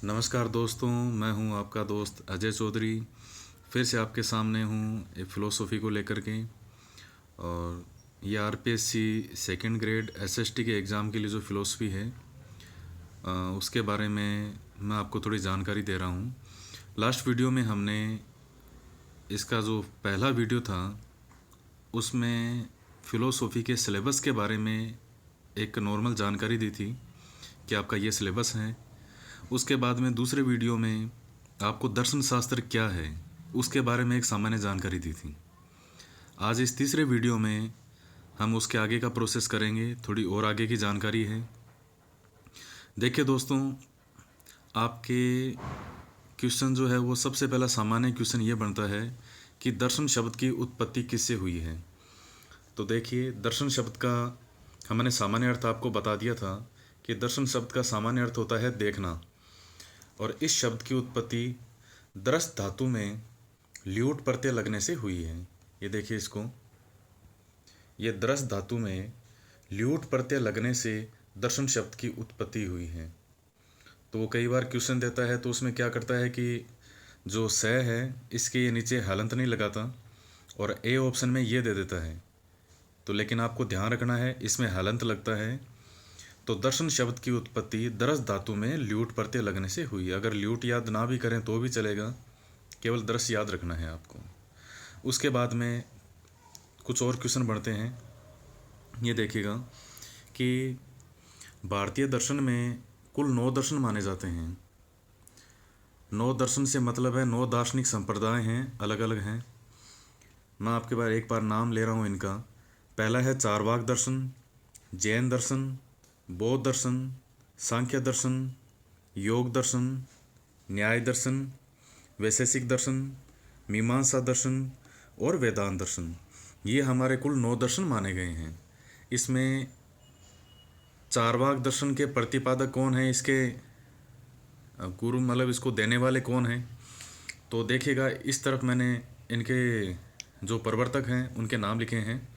नमस्कार दोस्तों, मैं हूं आपका दोस्त अजय चौधरी। फिर से आपके सामने हूं एक फ़िलोसफ़ी को लेकर के। और ये आरपीएससी सेकंड ग्रेड एसएसटी के एग्ज़ाम के लिए जो फ़िलोसफ़ी है उसके बारे में मैं आपको थोड़ी जानकारी दे रहा हूं। लास्ट वीडियो में हमने इसका जो पहला वीडियो था उसमें फ़िलोसफ़ी के सिलेबस के बारे में एक नॉर्मल जानकारी दी थी कि आपका ये सिलेबस है। उसके बाद में दूसरे वीडियो में आपको दर्शन शास्त्र क्या है उसके बारे में एक सामान्य जानकारी दी थी। आज इस तीसरे वीडियो में हम उसके आगे का प्रोसेस करेंगे, थोड़ी और आगे की जानकारी है। देखिए दोस्तों, आपके क्वेश्चन जो है वो सबसे पहला सामान्य क्वेश्चन ये बनता है कि दर्शन शब्द की उत्पत्ति किससे हुई है। तो देखिए, दर्शन शब्द का हमने सामान्य अर्थ आपको बता दिया था कि दर्शन शब्द का सामान्य अर्थ होता है देखना। और इस शब्द की उत्पत्ति दरस धातु में ल्यूट प्रत्यय लगने से हुई है। ये देखिए इसको, ये दरस धातु में ल्यूट प्रत्यय लगने से दर्शन शब्द की उत्पत्ति हुई है। तो वो कई बार क्वेश्चन देता है तो उसमें क्या करता है कि जो स है इसके ये नीचे हलंत नहीं लगाता और ए ऑप्शन में ये दे देता है। तो लेकिन आपको ध्यान रखना है, इसमें हलंत लगता है। तो दर्शन शब्द की उत्पत्ति दरस धातु में ल्यूट प्रत्यय लगने से हुई। अगर ल्यूट याद ना भी करें तो भी चलेगा, केवल दरस याद रखना है आपको। उसके बाद में कुछ और क्वेश्चन बढ़ते हैं। ये देखिएगा कि भारतीय दर्शन में कुल 9 दर्शन माने जाते हैं। 9 दर्शन से मतलब है 9 दार्शनिक संप्रदाय हैं, अलग अलग हैं। मैं आपके बारे एक बार नाम ले रहा हूँ इनका। पहला है चारवाक दर्शन, जैन दर्शन, बौद्ध दर्शन, सांख्य दर्शन, योग दर्शन, न्याय दर्शन, वैशेषिक दर्शन, मीमांसा दर्शन और वेदांत दर्शन। ये हमारे कुल 9 दर्शन माने गए हैं। इसमें चारवाक दर्शन के प्रतिपादक कौन हैं, इसके गुरु मतलब इसको देने वाले कौन हैं। तो देखिएगा, इस तरफ मैंने इनके जो प्रवर्तक हैं उनके नाम लिखे हैं।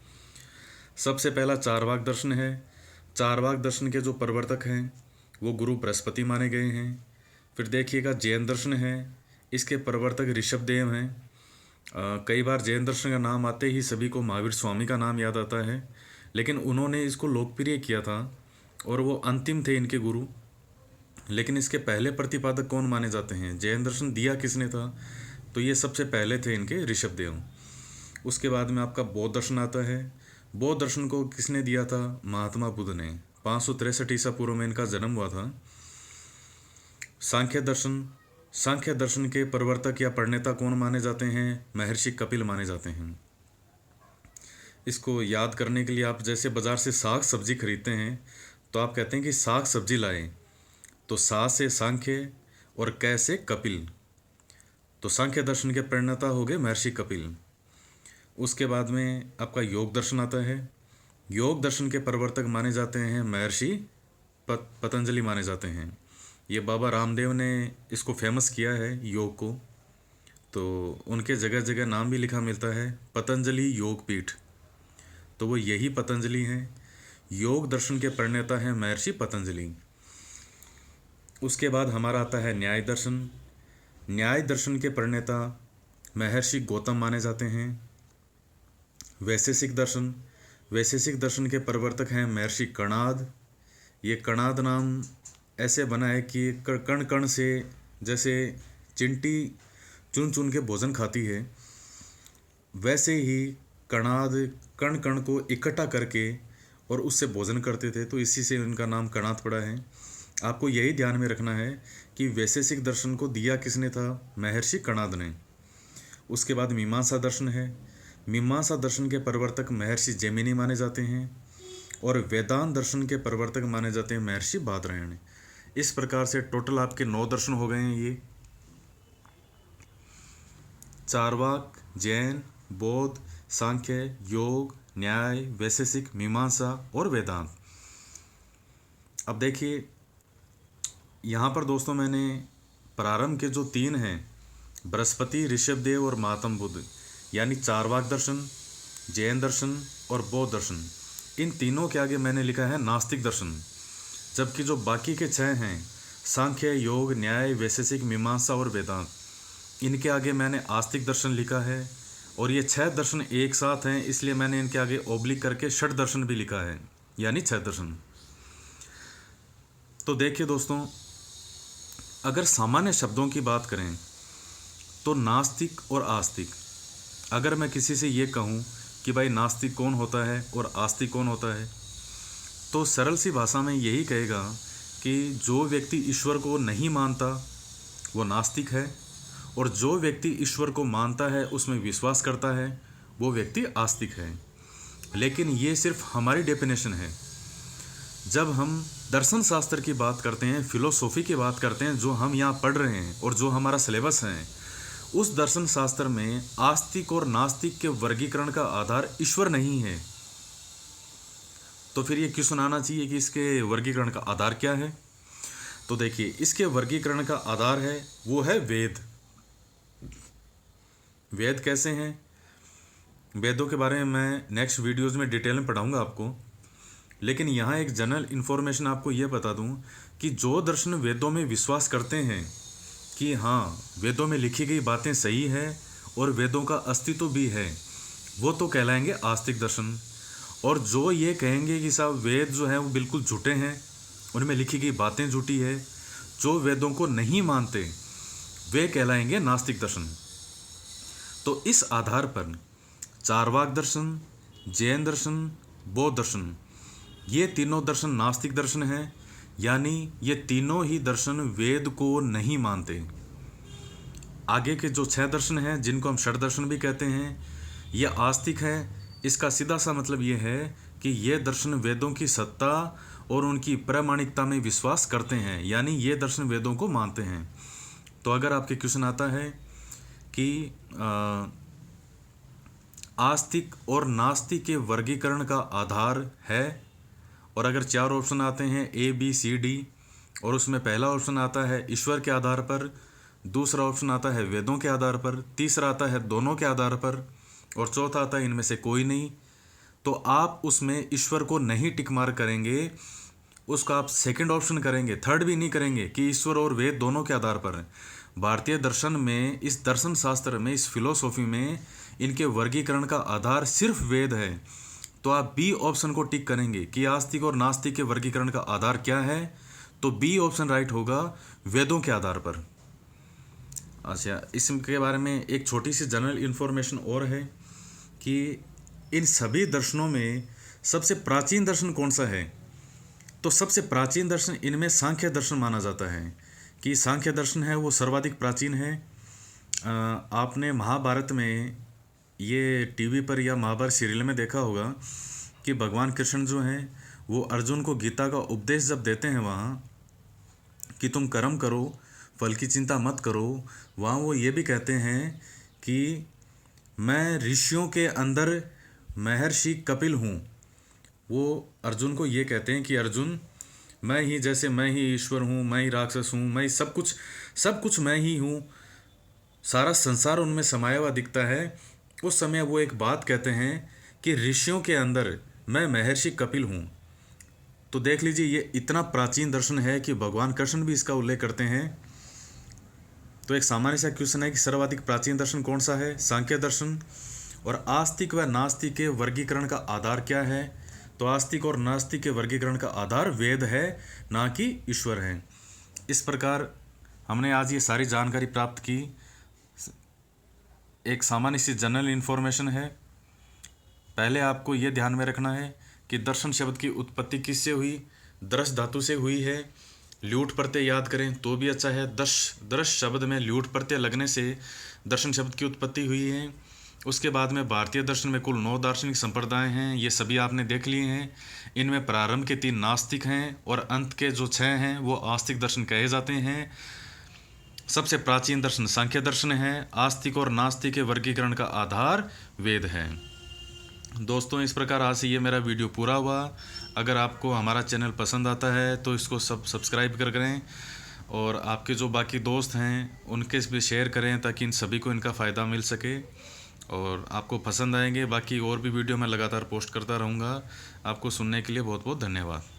सबसे पहला चारवाक दर्शन है। चारवाक दर्शन के जो प्रवर्तक हैं वो गुरु बृहस्पति माने गए हैं। फिर देखिएगा, जैन दर्शन है, इसके प्रवर्तक ऋषभदेव हैं। कई बार जैन दर्शन का नाम आते ही सभी को महावीर स्वामी का नाम याद आता है, लेकिन उन्होंने इसको लोकप्रिय किया था और वो अंतिम थे इनके गुरु। लेकिन इसके पहले प्रतिपादक कौन माने जाते हैं, जैन दर्शन दिया किसने था, तो ये सबसे पहले थे इनके ऋषभदेव। उसके बाद में आपका बौद्ध दर्शन आता है। बौद्ध दर्शन को किसने दिया था, महात्मा बुद्ध ने। 563 ईसा पूर्व में इनका जन्म हुआ था। सांख्य दर्शन, सांख्य दर्शन के प्रवर्तक या प्रणेता कौन माने जाते हैं, महर्षि कपिल माने जाते हैं। इसको याद करने के लिए आप जैसे बाजार से साग सब्जी खरीदते हैं तो आप कहते हैं कि साग सब्जी लाए, तो सा से सांख्य और कै से कपिल, तो सांख्य दर्शन के प्रणेता हो गए महर्षि कपिल। उसके बाद में आपका योग दर्शन आता है। योग दर्शन के प्रवर्तक माने जाते हैं महर्षि पतंजलि माने जाते हैं। ये बाबा रामदेव ने इसको फेमस किया है योग को, तो उनके जगह जगह नाम भी लिखा मिलता है पतंजलि योग पीठ, तो वो यही पतंजलि हैं। योग दर्शन के प्रणेता हैं महर्षि पतंजलि। उसके बाद हमारा आता है न्याय दर्शन। न्याय दर्शन के प्रणेता महर्षि गौतम माने जाते हैं। वैशेषिक दर्शन, वैशेषिक दर्शन के प्रवर्तक हैं महर्षि कणाद। ये कणाद नाम ऐसे बना है कि कण कण से, जैसे चिंटी चुन चुन के भोजन खाती है, वैसे ही कणाद कण कण को इकट्ठा करके और उससे भोजन करते थे, तो इसी से उनका नाम कणाद पड़ा है। आपको यही ध्यान में रखना है कि वैशेषिक दर्शन को दिया किसने था, महर्षि कणाद ने। उसके बाद मीमांसा दर्शन है। मीमांसा दर्शन के प्रवर्तक महर्षि जैमिनी माने जाते हैं और वेदांत दर्शन के प्रवर्तक माने जाते हैं महर्षि बादरायण। इस प्रकार से टोटल आपके 9 दर्शन हो गए हैं। ये चारवाक, जैन, बौद्ध, सांख्य, योग, न्याय, वैशेषिक, मीमांसा और वेदांत। अब देखिए यहाँ पर दोस्तों, मैंने प्रारंभ के जो 3 हैं, बृहस्पति, ऋषभदेव और महात्मा बुद्ध, यानी चारवाक दर्शन, जैन दर्शन और बौद्ध दर्शन, इन तीनों के आगे मैंने लिखा है नास्तिक दर्शन। जबकि जो बाकी के 6 हैं सांख्य, योग, न्याय, वैशेषिक, मीमांसा और वेदांत, इनके आगे मैंने आस्तिक दर्शन लिखा है। और ये 6 दर्शन एक साथ हैं, इसलिए मैंने इनके आगे ओब्लिक करके षट दर्शन भी लिखा है, यानी 6 दर्शन। तो देखिए दोस्तों, अगर सामान्य शब्दों की बात करें तो नास्तिक और आस्तिक, अगर मैं किसी से ये कहूँ कि भाई नास्तिक कौन होता है और आस्तिक कौन होता है, तो सरल सी भाषा में यही कहेगा कि जो व्यक्ति ईश्वर को नहीं मानता वो नास्तिक है, और जो व्यक्ति ईश्वर को मानता है, उसमें विश्वास करता है, वो व्यक्ति आस्तिक है। लेकिन ये सिर्फ हमारी डेफिनेशन है। जब हम दर्शन शास्त्र की बात करते हैं, फिलोसॉफी की बात करते हैं, जो हम यहाँ पढ़ रहे हैं और जो हमारा सिलेबस है, उस दर्शन शास्त्र में आस्तिक और नास्तिक के वर्गीकरण का आधार ईश्वर नहीं है। तो फिर ये क्यों सुनाना चाहिए कि इसके वर्गीकरण का आधार क्या है? तो देखिए, इसके वर्गीकरण का आधार है, वो है वेद। वेद कैसे हैं? वेदों के बारे में मैं नेक्स्ट वीडियोज़ में डिटेल में पढ़ाऊँगा आपको। लेकिन यहाँ एक जनरल इन्फॉर्मेशन आपको ये बता दूँ कि जो दर्शन वेदों में विश्वास करते हैं कि हाँ, वेदों में लिखी गई बातें सही है और वेदों का अस्तित्व भी है, वो तो कहलाएंगे आस्तिक दर्शन। और जो ये कहेंगे कि साहब वेद जो है वो बिल्कुल झूठे हैं, उनमें लिखी गई बातें झूठी है, जो वेदों को नहीं मानते, वे कहलाएंगे नास्तिक दर्शन। तो इस आधार पर चारवाक दर्शन, जैन दर्शन, बौद्ध दर्शन, ये तीनों दर्शन नास्तिक दर्शन हैं, यानी ये तीनों ही दर्शन वेद को नहीं मानते। आगे के जो 6 दर्शन हैं, जिनको हम षट दर्शन भी कहते हैं, ये आस्तिक है। इसका सीधा सा मतलब ये है कि ये दर्शन वेदों की सत्ता और उनकी प्रामाणिकता में विश्वास करते हैं, यानी ये दर्शन वेदों को मानते हैं। तो अगर आपके क्वेश्चन आता है कि आस्तिक और नास्तिक के वर्गीकरण का आधार है, और अगर 4 ऑप्शन आते हैं A, B, C, D, और उसमें पहला ऑप्शन आता है ईश्वर के आधार पर, दूसरा ऑप्शन आता है वेदों के आधार पर, तीसरा आता है दोनों के आधार पर, और चौथा आता है इनमें से कोई नहीं, तो आप उसमें ईश्वर को नहीं टिक मार करेंगे, उसका आप सेकंड ऑप्शन करेंगे, थर्ड भी नहीं करेंगे कि ईश्वर और वेद दोनों के आधार पर है। भारतीय दर्शन में, इस दर्शन शास्त्र में, इस फिलोसॉफी में इनके वर्गीकरण का आधार सिर्फ वेद है। तो आप बी ऑप्शन को टिक करेंगे कि आस्तिक और नास्तिक के वर्गीकरण का आधार क्या है, तो बी ऑप्शन राइट होगा, वेदों के आधार पर। अच्छा, इसके बारे में एक छोटी सी जनरल इन्फॉर्मेशन और है कि इन सभी दर्शनों में सबसे प्राचीन दर्शन कौन सा है? तो सबसे प्राचीन दर्शन इनमें सांख्य दर्शन माना जाता है, कि सांख्य दर्शन है वो सर्वाधिक प्राचीन है। आपने महाभारत में, ये टीवी पर या महाभारत सीरियल में देखा होगा कि भगवान कृष्ण जो हैं वो अर्जुन को गीता का उपदेश जब देते हैं वहाँ कि तुम कर्म करो, फल की चिंता मत करो, वहाँ वो ये भी कहते हैं कि मैं ऋषियों के अंदर महर्षि कपिल हूँ। वो अर्जुन को ये कहते हैं कि अर्जुन, मैं ही, जैसे मैं ही ईश्वर हूँ, मैं ही राक्षस हूँ, मैं ही सब कुछ मैं ही हूँ, सारा संसार उनमें समाया हुआ दिखता है। उस समय वो एक बात कहते हैं कि ऋषियों के अंदर मैं महर्षि कपिल हूँ। तो देख लीजिए, ये इतना प्राचीन दर्शन है कि भगवान कृष्ण भी इसका उल्लेख करते हैं। तो एक सामान्य सा क्वेश्चन है कि सर्वाधिक प्राचीन दर्शन कौन सा है? सांख्य दर्शन। और आस्तिक व नास्तिक के वर्गीकरण का आधार क्या है? तो आस्तिक और नास्तिक के वर्गीकरण का आधार वेद है, ना कि ईश्वर है। इस प्रकार हमने आज ये सारी जानकारी प्राप्त की। एक सामान्य सी जनरल इन्फॉर्मेशन है। पहले आपको ये ध्यान में रखना है कि दर्शन शब्द की उत्पत्ति किससे हुई? दर्श धातु से हुई है। ल्यूट प्रत्यय याद करें तो भी अच्छा है। दर्श शब्द में ल्यूट प्रत्यय लगने से दर्शन शब्द की उत्पत्ति हुई है। उसके बाद में भारतीय दर्शन में कुल 9 दार्शनिक संप्रदाय हैं, ये सभी आपने देख लिए हैं। इनमें प्रारंभ के 3 नास्तिक हैं और अंत के जो 6 हैं वो आस्तिक दर्शन कहे जाते हैं। सबसे प्राचीन दर्शन सांख्य दर्शन है। आस्तिक और नास्तिक के वर्गीकरण का आधार वेद है। दोस्तों, इस प्रकार आज से ये मेरा वीडियो पूरा हुआ। अगर आपको हमारा चैनल पसंद आता है तो इसको सब्सक्राइब करें, और आपके जो बाकी दोस्त हैं उनके भी शेयर करें, ताकि इन सभी को इनका फ़ायदा मिल सके और आपको पसंद आएंगे। बाकी और भी वीडियो मैं लगातार पोस्ट करता रहूँगा। आपको सुनने के लिए बहुत बहुत धन्यवाद।